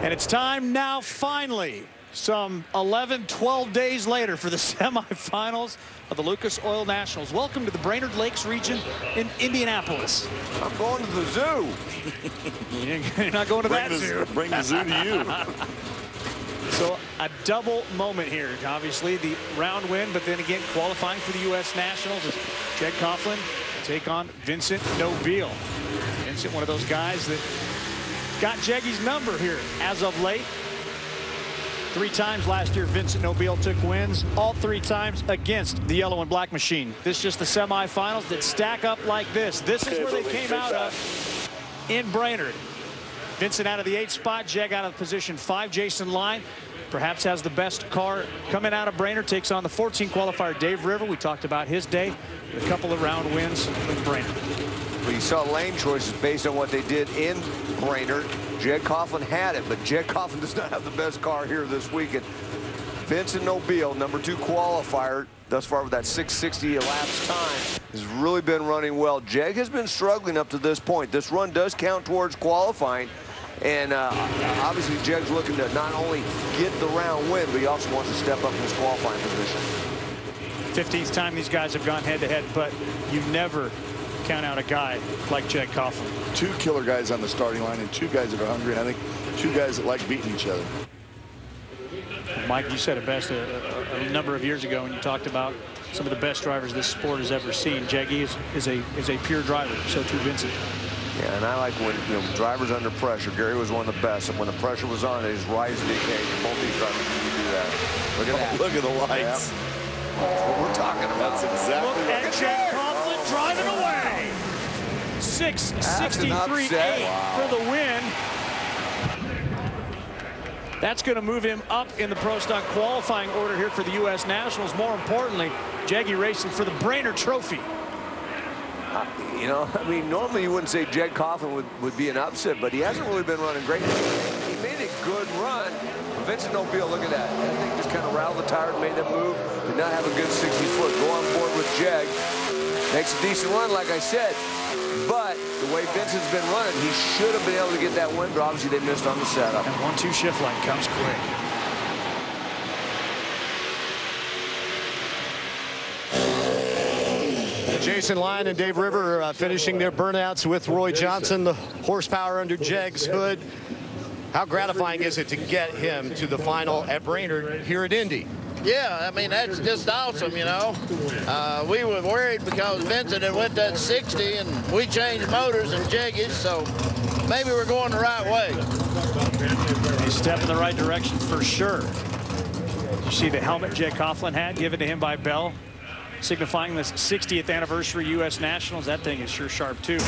And it's time now, finally, some 11, 12 days later, for the semifinals of the Lucas Oil Nationals. Welcome to the Brainerd Lakes region in Indianapolis. I'm going to the zoo. You're not going to that zoo. Bring the zoo to you. So a double moment here. Obviously the round win, but then again qualifying for the U.S. Nationals as Jed Coughlin take on Vincent Nobile. Vincent, one of those guys that got Jeggy's number here as of late. 3 times last year Vincent Nobile took wins, all 3 times against the yellow and black machine. This is just the semifinals that stack up like this. This is where they came out of in Brainerd. Vincent out of the 8th spot, Jeg out of position 5. Jason Line perhaps has the best car coming out of Brainerd, takes on the 14 qualifier Dave River. We talked about his day, a couple of round wins with Brainerd. Well, you saw lane choices based on what they did in Brainerd. Jed Coughlin had it, but Jed Coughlin does not have the best car here this weekend. Vincent Nobile, number 2 qualifier, thus far with that 660 elapsed time, has really been running well. Jeg has been struggling up to this point. This run does count towards qualifying, and obviously Jeg's looking to not only get the round win, but he also wants to step up in his qualifying position. 15th time these guys have gone head-to-head, but you never count out a guy like Jed Coughlin. 2 killer guys on the starting line and 2 guys that are hungry, and I think 2 guys that like beating each other. Mike, you said it best a number of years ago when you talked about some of the best drivers this sport has ever seen. Jeggy is a pure driver, so too Vincent. Yeah, and I like when drivers under pressure. Gary was one of the best, and when the pressure was on, they just rise to the occasion. Both these drivers can do that. Look at that. Look at the lights. Yeah. That's what we're talking about. That's exactly Look at Jed Coughlin driving away. 6:63.8 for the win. That's going to move him up in the Pro Stock qualifying order here for the U.S. Nationals. More importantly, Jeggy racing for the Brainerd Trophy. You know, I mean, normally you wouldn't say Jed Coughlin would be an upset, but he hasn't really been running great. He made a good run. Vincent Nobile, look at that. I think just kind of rattled the tire and made that move. Did not have a good 60-foot. Go on board with Jeg. Makes a decent run, like I said. But the way Vincent's been running, he should have been able to get that win, but obviously they missed on the setup. And 1-2 shift line comes quick. Jason Line and Dave River finishing their burnouts with Roy Johnson, the horsepower under Jeg's hood. How gratifying is it to get him to the final at Brainerd here at Indy? Yeah, I mean, that's just awesome, you know. We were worried because Vincent had went that 60 and we changed motors and Jeggies, so maybe we're going the right way. A step in the right direction for sure. You see the helmet Jed Coughlin had given to him by Bell, signifying this 60th anniversary U.S. Nationals. That thing is sure sharp too.